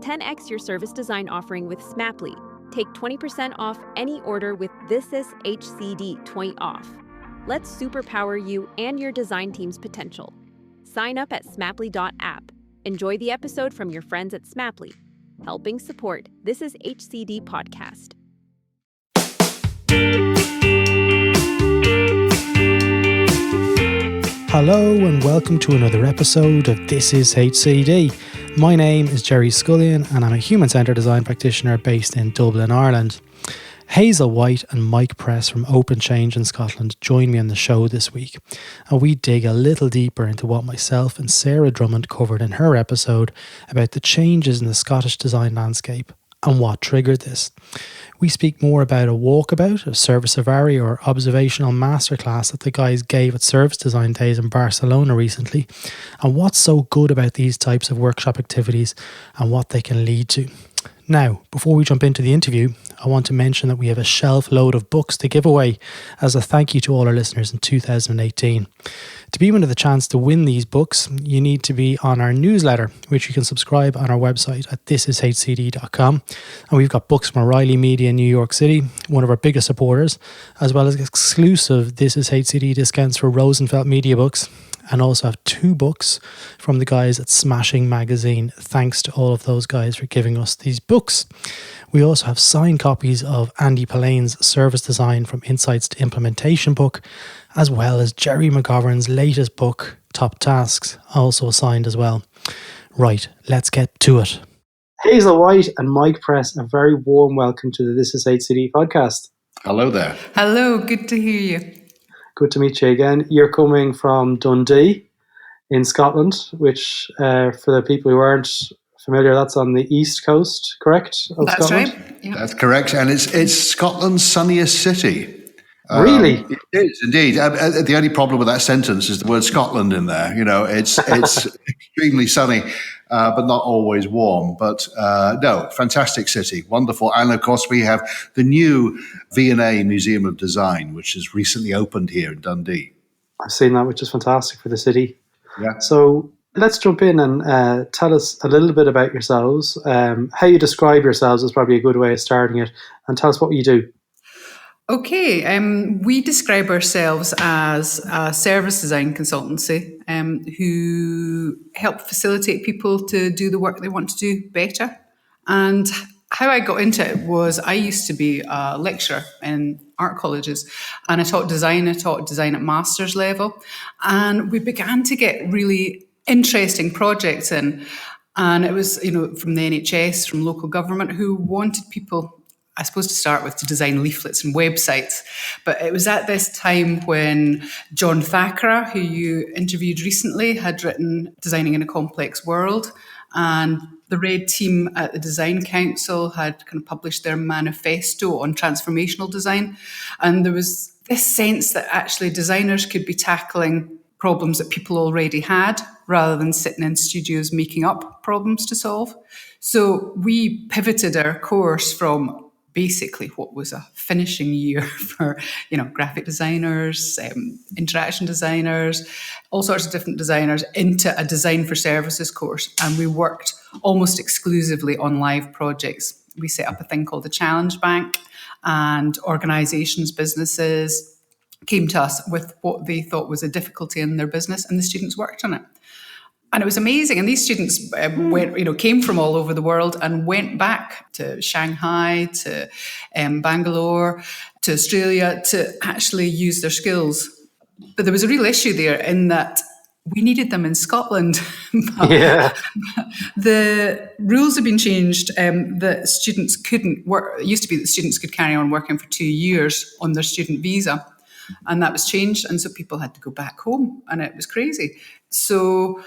10x your service design offering with Smaply. Take 20% off any order with This Is HCD 20 off. Let's superpower you and your design team's potential. Sign up at smaply.app. Enjoy the episode from your friends at Smaply, helping support This Is HCD podcast. Hello and welcome to another episode of This Is HCD. My name is Gerry Scullion and I'm a human-centred design practitioner based in Dublin, Ireland. Hazel White and Mike Press from Open Change in Scotland join me on the show this week, and we dig a little deeper into what myself and Sarah Drummond covered in her episode about the changes in the Scottish design landscape and what triggered this. We speak more about a walkabout, a service safari or observational masterclass that the guys gave at Service Design Days in Barcelona recently, and what's so good about these types of workshop activities and what they can lead to. Now, before we jump into the interview, I want to mention that we have a shelf load of books to give away as a thank you to all our listeners in 2018. To be winner the chance to win these books, you need to be on our newsletter, which you can subscribe on our website at thisishcd.com. And we've got books from O'Reilly Media in New York City, one of our biggest supporters, as well as exclusive This Is HCD discounts for Rosenfeld Media books, and also have 2 books from the guys at Smashing Magazine. Thanks to all of those guys for giving us these books. We also have signed copies of Andy Polane's Service Design from Insights to Implementation book, as well as Gerry McGovern's latest book, Top Tasks, also signed as well. Right, let's get to it. Hazel White and Mike Press, a very warm welcome to the This Is HCD podcast. Hello there. Hello, good to hear you. Good to meet you again. You're coming from Dundee in Scotland, which for the people who aren't familiar, that's on the east coast, correct? That's Scotland? right. Yeah. That's correct. And it's Scotland's sunniest city. Really? It is, indeed. The only problem with that sentence is the word Scotland in there. You know, it's extremely sunny, but not always warm. But no, fantastic city, wonderful. And of course, we have the new V&A Museum of Design, which has recently opened here in Dundee. I've seen that, which is fantastic for the city. Yeah. So let's jump in and tell us a little bit about yourselves. How you describe yourselves is probably a good way of starting it. And tell us what you do. Okay, we describe ourselves as a service design consultancy who help facilitate people to do the work they want to do better. And how I got into it was I used to be a lecturer in art colleges, and I taught design at master's level. And we began to get really interesting projects in. And it was, from the NHS, from local government, who wanted people, I suppose, to start with, to design leaflets and websites. But it was at this time when John Thackeray, who you interviewed recently, had written Designing in a Complex World. And the Red team at the Design Council had kind of published their manifesto on transformational design. And there was this sense that actually designers could be tackling problems that people already had rather than sitting in studios making up problems to solve. So we pivoted our course from basically what was a finishing year for, graphic designers, interaction designers, all sorts of different designers, into a design for services course. And we worked almost exclusively on live projects. We set up a thing called the Challenge Bank, and organizations, businesses came to us with what they thought was a difficulty in their business, and the students worked on it. And it was amazing. And these students came from all over the world and went back to Shanghai, to Bangalore, to Australia to actually use their skills. But there was a real issue there in that we needed them in Scotland. Yeah. The rules have been changed that students couldn't work. It used to be that students could carry on working for 2 years on their student visa. And that was changed. And so people had to go back home. And it was crazy. So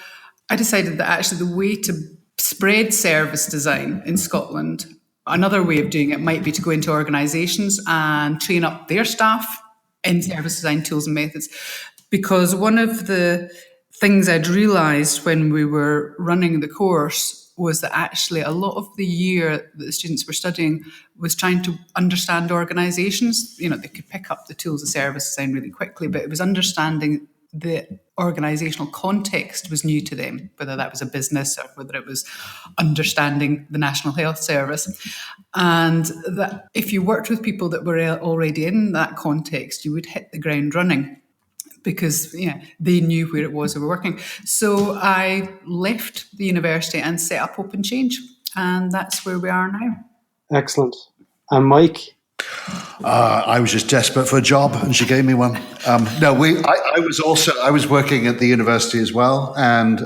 I decided that actually the way to spread service design in Scotland, another way of doing it might be to go into organisations and train up their staff in service design tools and methods. Because one of the things I'd realised when we were running the course was that actually a lot of the year that the students were studying was trying to understand organisations. They could pick up the tools of service design really quickly, but it was understanding the organisational context was new to them, whether that was a business or whether it was understanding the National Health Service. And that if you worked with people that were already in that context, you would hit the ground running, because they knew where it was they were working. So I left the university and set up Open Change, and that's where we are now. Excellent. And Mike? I was just desperate for a job, and she gave me one. I was working at the university as well, and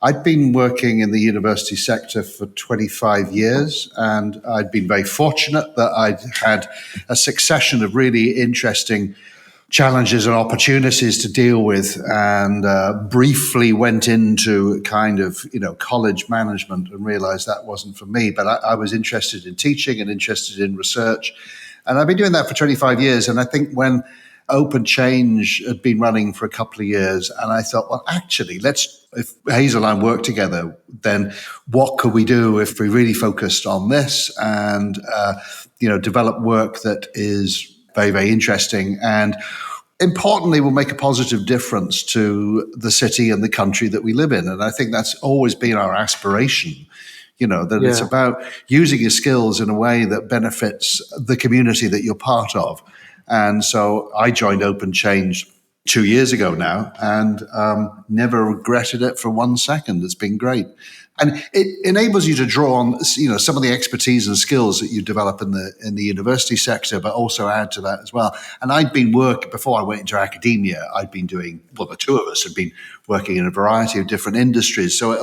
I'd been working in the university sector for 25 years, and I'd been very fortunate that I'd had a succession of really interesting challenges and opportunities to deal with, and briefly went into kind of college management and realized that wasn't for me. But I was interested in teaching and interested in research, and I've been doing that for 25 years. And I think when Open Change had been running for a couple of years, and I thought, well, actually, if Hazel and I work together, then what could we do if we really focused on this and develop work that is very, very interesting, and importantly, will make a positive difference to the city and the country that we live in. And I think that's always been our aspiration, it's about using your skills in a way that benefits the community that you're part of. And so I joined Open Change 2 years ago now, and never regretted it for 1 second. It's been great. And it enables you to draw on, some of the expertise and skills that you develop in the university sector, but also add to that as well. And I'd been before I went into academia, I'd been doing, the two of us had been working in a variety of different industries. So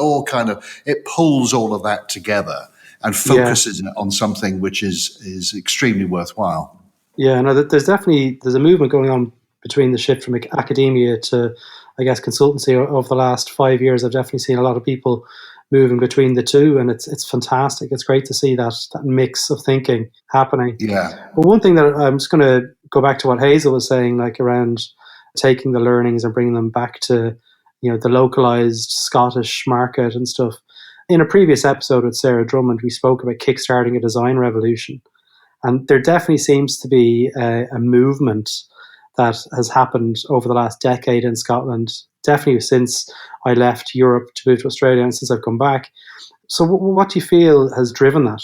it pulls all of that together and focuses it on something which is extremely worthwhile. Yeah, no, there's a movement going on between the shift from academia to, I guess, consultancy over the last 5 years. I've definitely seen a lot of people moving between the two, and it's fantastic. It's great to see that mix of thinking happening. Yeah. But one thing that I'm just going to go back to what Hazel was saying, like around taking the learnings and bringing them back to, the localized Scottish market and stuff. In a previous episode with Sarah Drummond, we spoke about kickstarting a design revolution. And there definitely seems to be a movement that has happened over the last decade in Scotland, definitely since I left Europe to move to Australia and since I've come back. So what do you feel has driven that?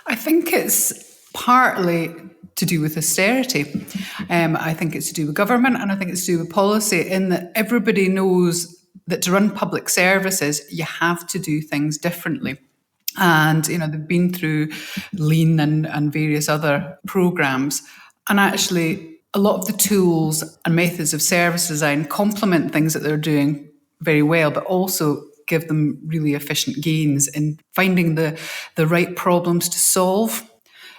I think it's partly to do with austerity. I think it's to do with government, and I think it's to do with policy, in that everybody knows that to run public services, you have to do things differently. And, they've been through Lean and various other programs. And actually, a lot of the tools and methods of service design complement things that they're doing very well, but also give them really efficient gains in finding the right problems to solve.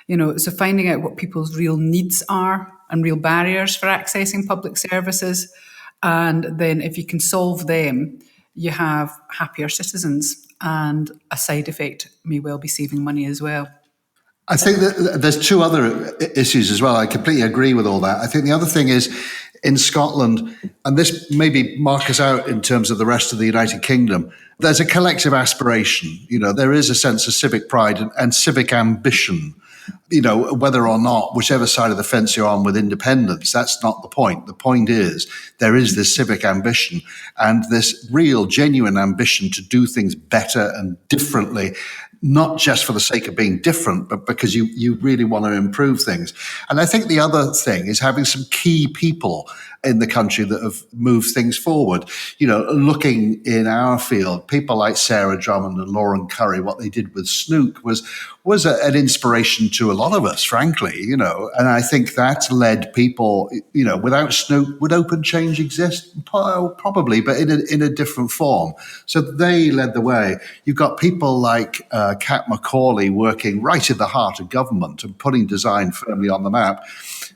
So finding out what people's real needs are and real barriers for accessing public services. And then if you can solve them, you have happier citizens. And a side effect may well be saving money as well. I think that there's two other issues as well. I completely agree with all that. I think the other thing is in Scotland, and this maybe mark us out in terms of the rest of the United Kingdom, there's a collective aspiration. There is a sense of civic pride and civic ambition. Whether or not, whichever side of the fence you're on with independence, that's not the point. The point is there is this civic ambition and this real, genuine ambition to do things better and differently, not just for the sake of being different, but because you really want to improve things. And I think the other thing is having some key people in the country that have moved things forward. Looking in our field, people like Sarah Drummond and Lauren Curry, what they did with Snook was an inspiration to a lot of us, frankly, and I think that led people, without Snook, would Open Change exist? Probably, but in a different form. So they led the way. You've got people like Kat Macaulay working right in the heart of government and putting design firmly on the map.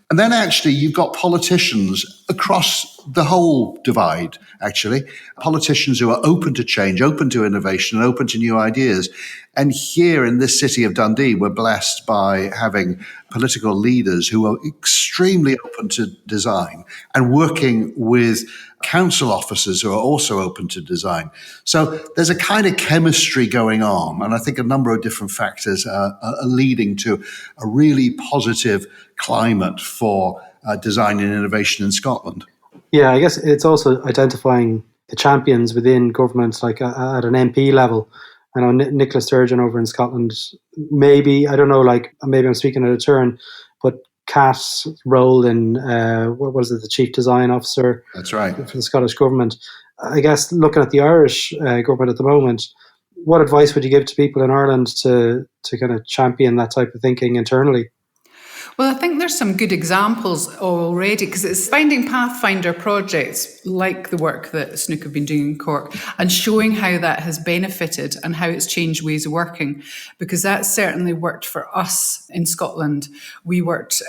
And then actually you've got politicians across the whole divide, actually, politicians who are open to change, open to innovation, and open to new ideas. And here in this city of Dundee, we're blessed by having political leaders who are extremely open to design and working with council officers who are also open to design. So there's a kind of chemistry going on. And I think a number of different factors are leading to a really positive climate for design and innovation in Scotland. Yeah, I guess it's also identifying the champions within government, like at an MP level. I know Nicola Sturgeon over in Scotland, maybe, I don't know, like maybe I'm speaking out of turn, but Kat's role in, what was it, the Chief Design Officer That's right. for the Scottish Government. I guess looking at the Irish government at the moment, what advice would you give to people in Ireland to kind of champion that type of thinking internally? Well, I think there's some good examples already because it's finding pathfinder projects like the work that Snook have been doing in Cork and showing how that has benefited and how it's changed ways of working, because that certainly worked for us in Scotland. We worked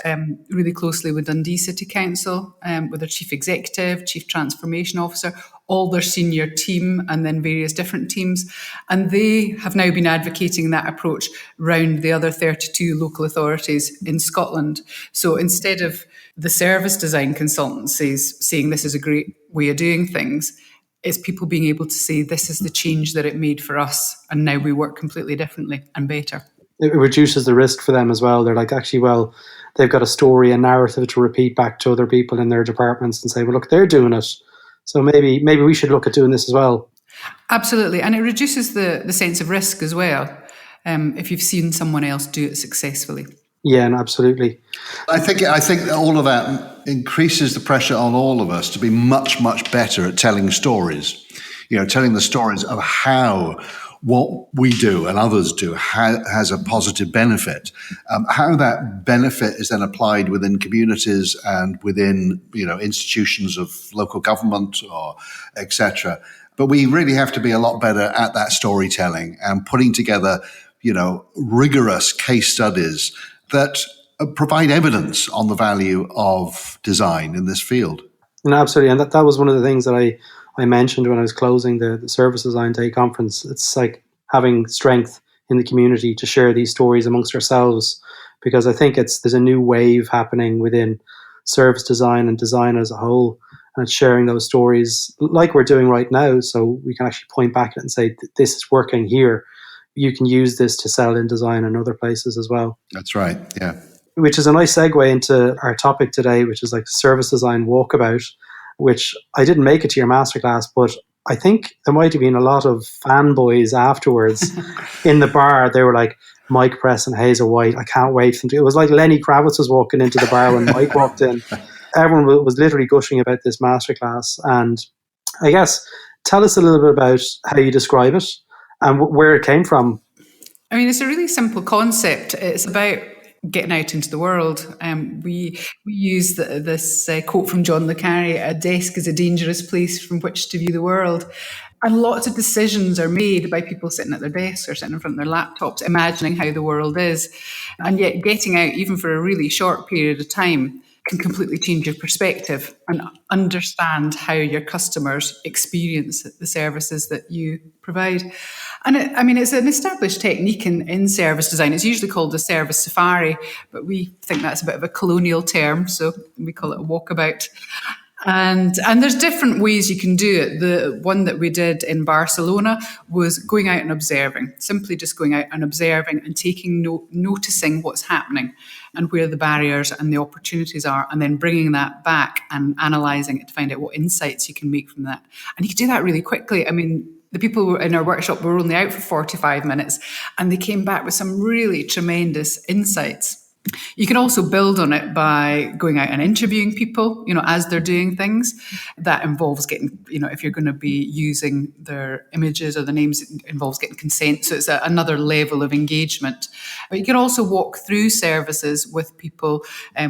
really closely with Dundee City Council, with their chief executive, chief transformation officer, all their senior team, and then various different teams. And they have now been advocating that approach round the other 32 local authorities in Scotland. So instead of the service design consultancies saying this is a great way of doing things, it's people being able to say this is the change that it made for us, and now we work completely differently and better. It reduces the risk for them as well. They're like, actually, well, they've got a story, a narrative to repeat back to other people in their departments and say, well, look, they're doing it. So maybe we should look at doing this as well. Absolutely. And it reduces the sense of risk as well, if you've seen someone else do it successfully. Yeah, no, absolutely. I think all of that increases the pressure on all of us to be much, much better at telling stories. Telling the stories of how what we do and others do has a positive benefit. How that benefit is then applied within communities and within institutions of local government or etc. But we really have to be a lot better at that storytelling and putting together rigorous case studies that provide evidence on the value of design in this field. No, absolutely. And that was one of the things that I mentioned when I was closing the Service Design Day conference. It's like having strength in the community to share these stories amongst ourselves, because I think there's a new wave happening within service design and design as a whole, and it's sharing those stories like we're doing right now, so we can actually point back at it and say, this is working here. You can use this to sell in design in other places as well. That's right, yeah. Which is a nice segue into our topic today, which is like service design walkabout, which I didn't make it to your masterclass, but I think there might have been a lot of fanboys afterwards in the bar. They were like, Mike Press and Hazel White, I can't wait for them to. It was like Lenny Kravitz was walking into the bar when Mike walked in. Everyone was literally gushing about this masterclass. And I guess, tell us a little bit about how you describe it and where it came from. I mean, it's a really simple concept. It's about getting out into the world. We use this quote from John le Carre: "A desk is a dangerous place from which to view the world." And lots of decisions are made by people sitting at their desks or sitting in front of their laptops, imagining how the world is. And yet getting out, even for a really short period of time, can completely change your perspective and understand how your customers experience the services that you provide. And it's an established technique in service design. It's usually called a service safari, but we think that's a bit of a colonial term, so we call it a walkabout. And there's different ways you can do it. The one that we did in Barcelona was going out and observing, simply just going out and observing and noticing what's happening and where the barriers and the opportunities are, and then bringing that back and analysing it to find out what insights you can make from that. And you can do that really quickly. I mean, the people who were in our workshop were only out for 45 minutes, and they came back with some really tremendous insights. You can also build on it by going out and interviewing people, as they're doing things. That involves getting, if you're going to be using their images or the names, it involves getting consent. So it's another level of engagement. But you can also walk through services with people,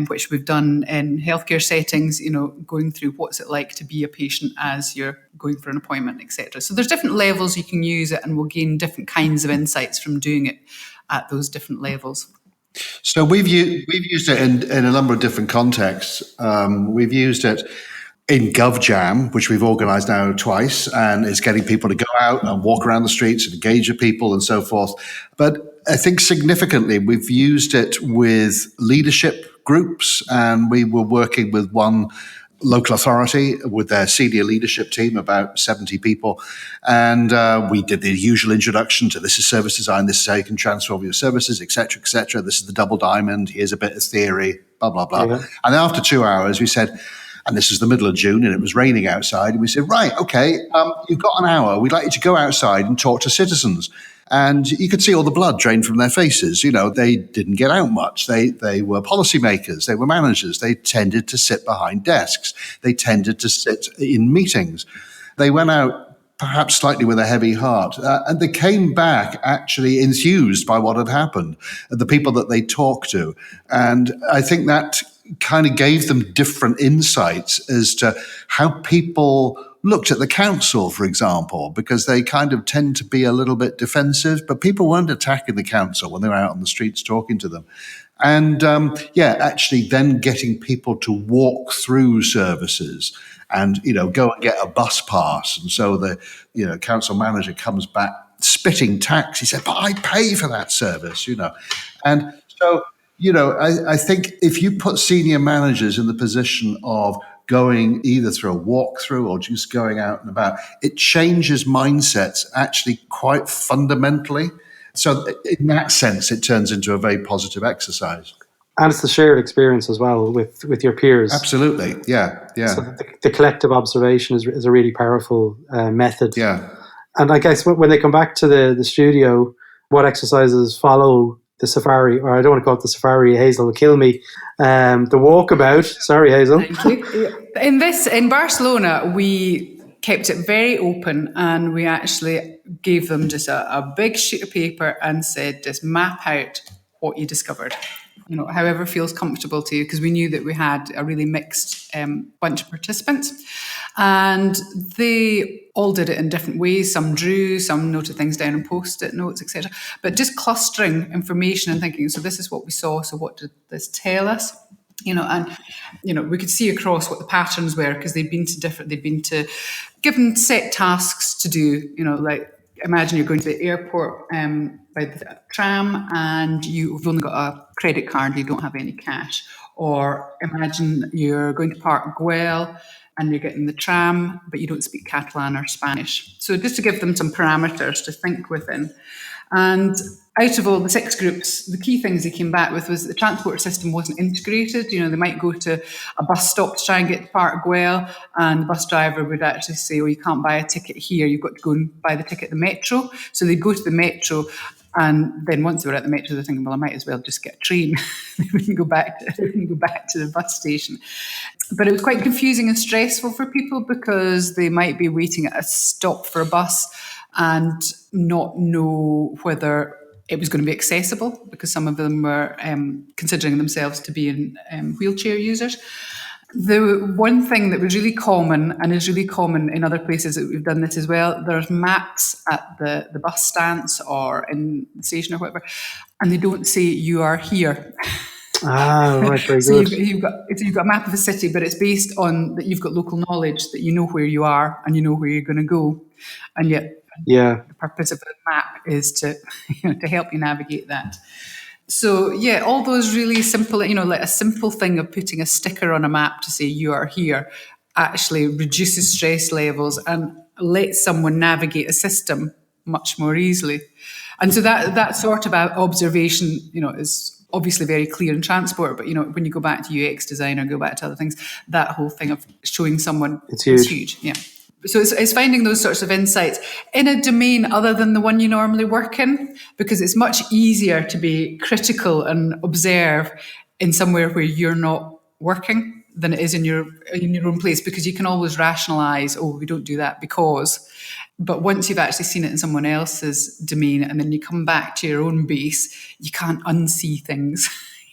which we've done in healthcare settings, going through what's it like to be a patient as you're going for an appointment, etc. So there's different levels you can use it, and we'll gain different kinds of insights from doing it at those different levels. So we've used it in a number of different contexts. We've used it in GovJam, which we've organised now twice, and it's getting people to go out and walk around the streets and engage with people and so forth. But I think significantly, we've used it with leadership groups, and we were working with one local authority with their senior leadership team, about 70 people. And we did the usual introduction to this is service design, this is how you can transform your services, et cetera, et cetera. This is the double diamond, here's a bit of theory, blah, blah, blah. Yeah. And after 2 hours, we said, And this is the middle of June and it was raining outside. And we said, right, okay, you've got an hour. We'd like you to go outside and talk to citizens. And you could see all the blood drain from their faces. You know, they didn't get out much. They were policymakers. They were managers. They tended to sit behind desks. They tended to sit in meetings. They went out perhaps slightly with a heavy heart. And they came back actually enthused by what had happened, the people that they talked to. And I think that kind of gave them different insights as to how people looked at the council, for example, because they kind of tend to be a little bit defensive, but people weren't attacking the council when they were out on the streets talking to them. And actually then getting people to walk through services and, go and get a bus pass. And so the, council manager comes back spitting tax. He said, but I pay for that service, And so, I think if you put senior managers in the position of going either through a walkthrough or just going out and about, it changes mindsets actually quite fundamentally. So in that sense, it turns into a very positive exercise. And it's the shared experience as well with your peers. Absolutely, yeah. So the collective observation is a really powerful method. Yeah. And I guess when they come back to the studio, what exercises follow the safari, or I don't want to call it the safari, Hazel will kill me, the walkabout. Sorry, Hazel. Thank you. In Barcelona, we kept it very open and we actually gave them just a big sheet of paper and said, just map out what you discovered. However feels comfortable to you, because we knew that we had a really mixed bunch of participants. And they all did it in different ways. Some drew, some noted things down and post-it notes, etc. But just clustering information and thinking, so this is what we saw, so what did this tell us? We could see across what the patterns were, because they'd been to given set tasks to do, like imagine you're going to the airport by the tram and you've only got a credit card, you don't have any cash. Or imagine you're going to Park Güell and you're getting the tram, but you don't speak Catalan or Spanish. So just to give them some parameters to think within. And out of all the 6 groups, the key things they came back with was the transport system wasn't integrated. They might go to a bus stop to try and get to Park Güell, and the bus driver would actually say, you can't buy a ticket here, you've got to go and buy the ticket at the metro. So they'd go to the metro, and then once they were at the metro, they're thinking, well, I might as well just get a train. They wouldn't go back to the bus station. But it was quite confusing and stressful for people, because they might be waiting at a stop for a bus and not know whether it was going to be accessible, because some of them were considering themselves to be wheelchair users. The one thing that was really common, and is really common in other places that we've done this as well, there's maps at the bus stands or in the station or whatever, and they don't say you are here. Ah, right, very So good. you've got a map of a city, but it's based on that you've got local knowledge, that you know where you are and you know where you're going to go, and yet the purpose of the map is to to help you navigate that. So all those really simple, like a simple thing of putting a sticker on a map to say you are here actually reduces stress levels and lets someone navigate a system much more easily. And so that sort of observation, is obviously very clear in transport, but when you go back to UX design or go back to other things, that whole thing of showing someone is huge. Yeah. So it's finding those sorts of insights in a domain other than the one you normally work in, because it's much easier to be critical and observe in somewhere where you're not working than it is in your own place, because you can always rationalize, we don't do that because. But once you've actually seen it in someone else's domain and then you come back to your own base, you can't unsee things.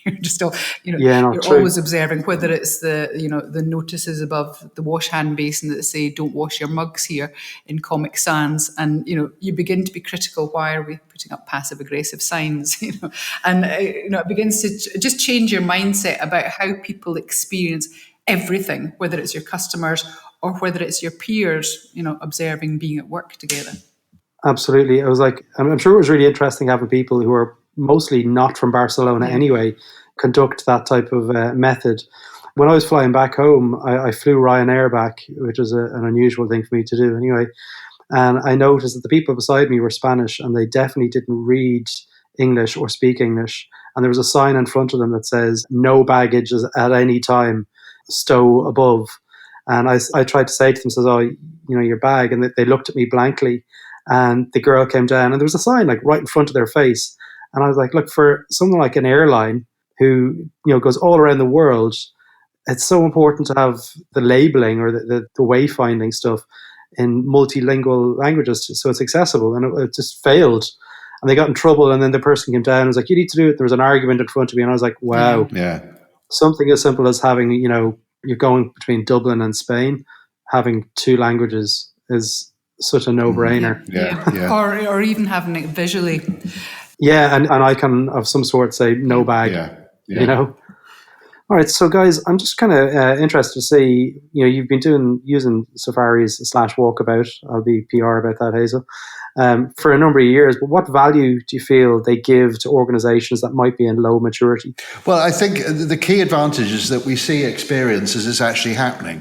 You're just you're always observing, whether it's the notices above the wash hand basin that say don't wash your mugs here in Comic Sans, and you begin to be critical. Why are we putting up passive aggressive signs? And it begins to just change your mindset about how people experience everything, whether it's your customers or whether it's your peers, observing being at work together. Absolutely. I'm sure it was really interesting having people who are mostly not from Barcelona anyway conduct that type of method. When I was flying back home, I flew Ryanair back, which was an unusual thing for me to do anyway. And I noticed that the people beside me were Spanish, and they definitely didn't read English or speak English. And there was a sign in front of them that says, no baggage at any time. stow above. And I tried to say to them, says, "Oh, your bag," and they looked at me blankly. And the girl came down, and there was a sign like right in front of their face. And I was like, "Look, for something like an airline who goes all around the world, it's so important to have the labeling or the wayfinding stuff in multilingual languages so it's accessible." And it just failed. And they got in trouble, and then the person came down and was like, "You need to do it." There was an argument in front of me, and I was like, wow. Yeah. Something as simple as having, you're going between Dublin and Spain, having two languages is such a no-brainer. Yeah. Or even having it visually. Yeah, and an icon of some sort, say no bag, All right, so guys, I'm just kind of interested to see, you've been using safaris / walkabout. I'll be PR about that, Hazel, for a number of years. But what value do you feel they give to organizations that might be in low maturity? Well, I think the key advantage is that we see experience as it's actually happening.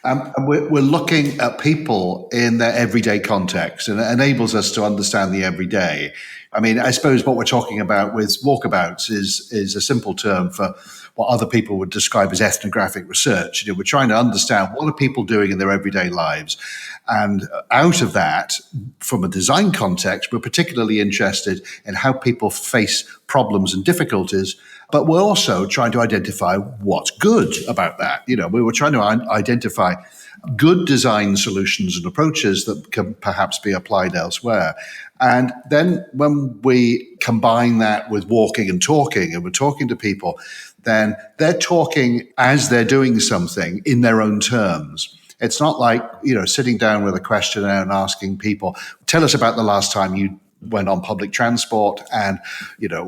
And we're looking at people in their everyday context, and it enables us to understand the everyday. I mean, I suppose what we're talking about with walkabouts is a simple term for what other people would describe as ethnographic research. We're trying to understand what are people doing in their everyday lives. And out of that, from a design context, we're particularly interested in how people face problems and difficulties, but we're also trying to identify what's good about that. We were trying to identify good design solutions and approaches that can perhaps be applied elsewhere. And then when we combine that with walking and talking, and we're talking to people, then they're talking as they're doing something in their own terms. It's not like, sitting down with a questionnaire and asking people, tell us about the last time you went on public transport and,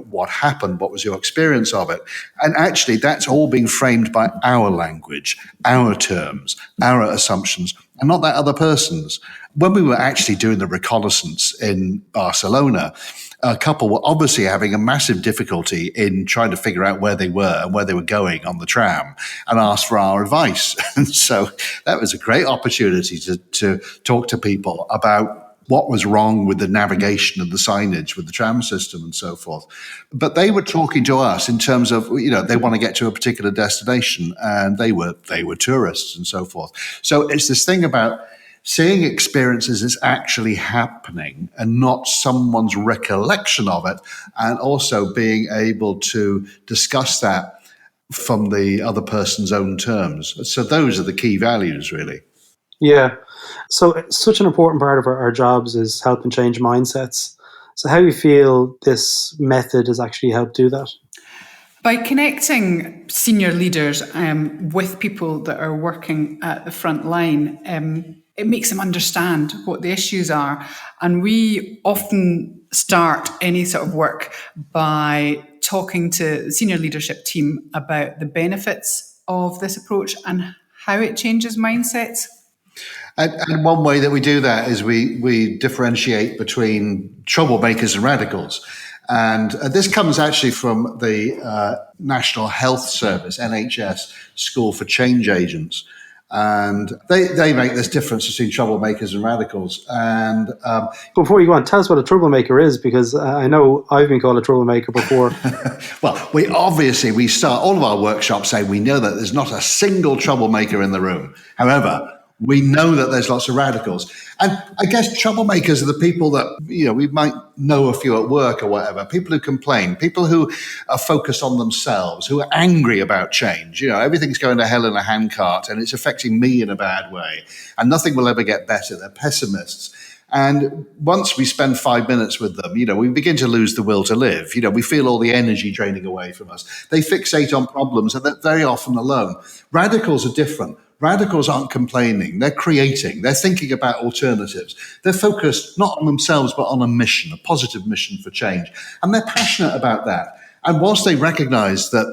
what happened, what was your experience of it? And actually, that's all being framed by our language, our terms, our assumptions, and not that other person's. When we were actually doing the reconnaissance in Barcelona, a couple were obviously having a massive difficulty in trying to figure out where they were and where they were going on the tram, and asked for our advice. And so that was a great opportunity to talk to people about what was wrong with the navigation and the signage with the tram system and so forth. But they were talking to us in terms of, they want to get to a particular destination, and they were tourists and so forth. So it's this thing about seeing experiences as actually happening and not someone's recollection of it, and also being able to discuss that from the other person's own terms. So those are the key values, really. Yeah. So such an important part of our jobs is helping change mindsets. So how do you feel this method has actually helped do that? By connecting senior leaders with people that are working at the front line, it makes them understand what the issues are. And we often start any sort of work by talking to the senior leadership team about the benefits of this approach and how it changes mindsets. And one way that we do that is we differentiate between troublemakers and radicals. And this comes actually from the National Health Service, NHS, School for Change Agents. And they make this difference between troublemakers and radicals. And before you go on, tell us what a troublemaker is, because I know I've been called a troublemaker before. Well, we start all of our workshops saying we know that there's not a single troublemaker in the room. However, we know that there's lots of radicals. And I guess troublemakers are the people that, we might know a few at work or whatever, people who complain, people who are focused on themselves, who are angry about change. Everything's going to hell in a handcart and it's affecting me in a bad way and nothing will ever get better. They're pessimists. And once we spend 5 minutes with them, we begin to lose the will to live. We feel all the energy draining away from us. They fixate on problems and they're very often alone. Radicals are different. Radicals aren't complaining. They're creating. They're thinking about alternatives. They're focused not on themselves, but on a mission, a positive mission for change. And they're passionate about that. And whilst they recognize that,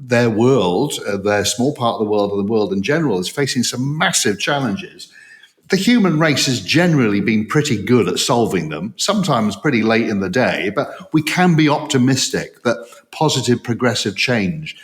their world, their small part of the world, or the world in general, is facing some massive challenges, the human race has generally been pretty good at solving them, sometimes pretty late in the day, but we can be optimistic that positive progressive change,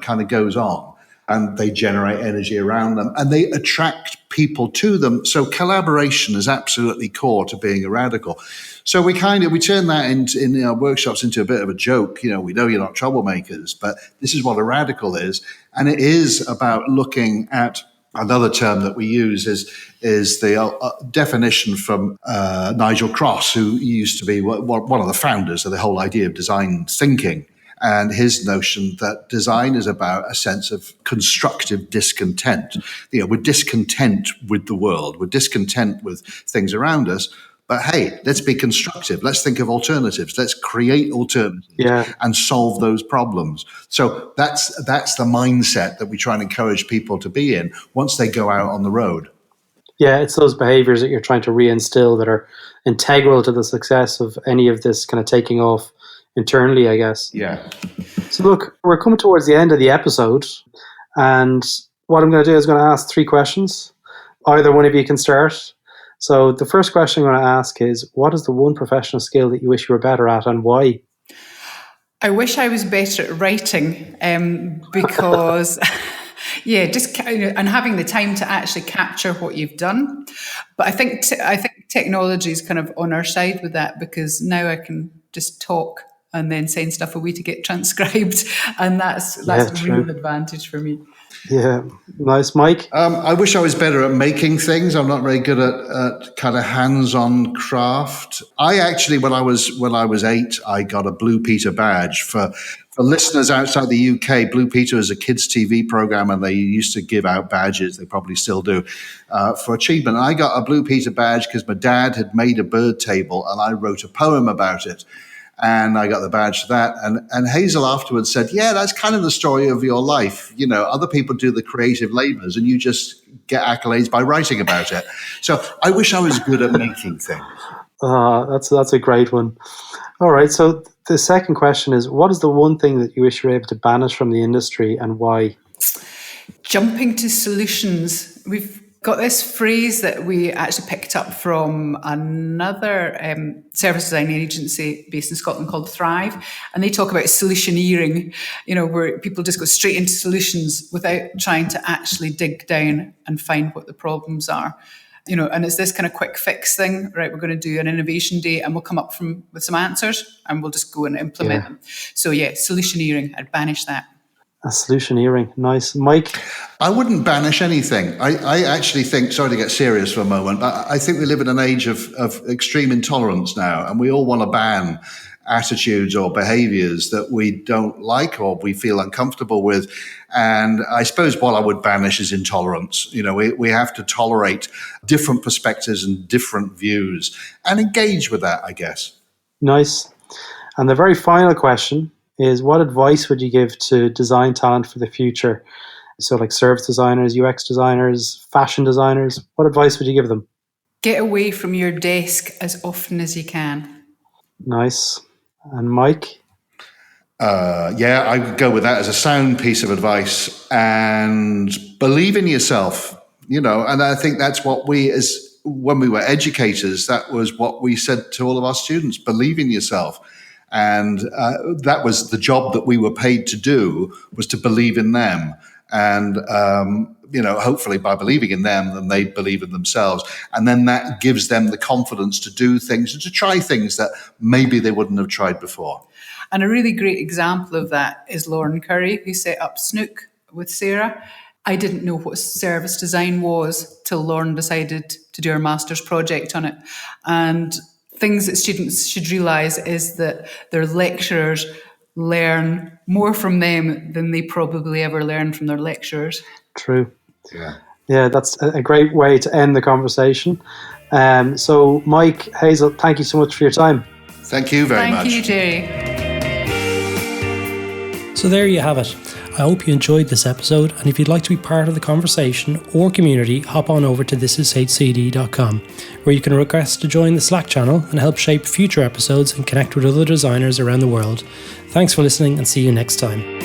kind of goes on. and they generate energy around them and they attract people to them. So collaboration is absolutely core to being a radical. So we turn that in our workshops into a bit of a joke. You know, we know you're not troublemakers, but this is what a radical is. And it is about looking at another term that we use is the definition from Nigel Cross, who used to be one of the founders of the whole idea of design thinking. And his notion that design is about a sense of constructive discontent. You know, we're discontent with the world. We're discontent with things around us. But hey, let's be constructive. Let's think of alternatives. Let's create alternatives and solve those problems. So that's the mindset that we try and encourage people to be in once they go out on the road. Yeah, it's those behaviors that you're trying to reinstill that are integral to the success of any of this kind of taking off internally, I guess. Yeah. So look, we're coming towards the end of the episode, and what I'm going to do is going to ask 3 questions. Either one of you can start. So the first question I'm going to ask is, what is the one professional skill that you wish you were better at, and why? I wish I was better at writing, because and having the time to actually capture what you've done. But I think technology is kind of on our side with that, because now I can just talk and then send stuff away to get transcribed, and that's a real advantage for me. Yeah, nice. Mike? I wish I was better at making things. I'm not very good at kind of hands-on craft. I actually, when I was 8, I got a Blue Peter badge. For listeners outside the UK, Blue Peter is a kids' TV program, and they used to give out badges. They probably still do for achievement. I got a Blue Peter badge because my dad had made a bird table, and I wrote a poem about it. And I got the badge for that. And Hazel afterwards said, yeah, that's kind of the story of your life. You know, other people do the creative labors and you just get accolades by writing about it. So I wish I was good at making things. That's a great one. All right. So the second question is, what is the one thing that you wish you were able to banish from the industry, and why? Jumping to solutions. We've got this phrase that we actually picked up from another service design agency based in Scotland called Thrive, and they talk about solutioneering, you know, where people just go straight into solutions without trying to actually dig down and find what the problems are. You know, and it's this kind of quick fix thing, right? We're going to do an innovation day and we'll come up with some answers and we'll just go and implement them. So yeah, solutioneering, I'd banish that. Solutioneering, nice. Mike? I wouldn't banish anything. I actually think, sorry to get serious for a moment, but I think we live in an age of extreme intolerance now, and we all want to ban attitudes or behaviors that we don't like or we feel uncomfortable with. And I suppose what I would banish is intolerance. You know, we have to tolerate different perspectives and different views and engage with that, I guess. Nice. And the very final question is, what advice would you give to design talent for the future? So like service designers, UX designers, fashion designers, what advice would you give them? Get away from your desk as often as you can. Nice. And Mike? Yeah, I would go with that as a sound piece of advice, and believe in yourself, you know, and I think that's what when we were educators, that was what we said to all of our students, believe in yourself. And that was the job that we were paid to do, was to believe in them. And, you know, hopefully by believing in them, then they believe in themselves. And then that gives them the confidence to do things and to try things that maybe they wouldn't have tried before. And a really great example of that is Lauren Curry, who set up Snook with Sarah. I didn't know what service design was till Lauren decided to do her master's project on it. And things that students should realise is that their lecturers learn more from them than they probably ever learn from their lecturers. True. Yeah, that's a great way to end the conversation. So Mike, Hazel, thank you so much for your time. Thank you very much. Thank you, Gerry. So there you have it. I hope you enjoyed this episode, and if you'd like to be part of the conversation or community, hop on over to thisishcd.com, where you can request to join the Slack channel and help shape future episodes and connect with other designers around the world. Thanks for listening, and see you next time.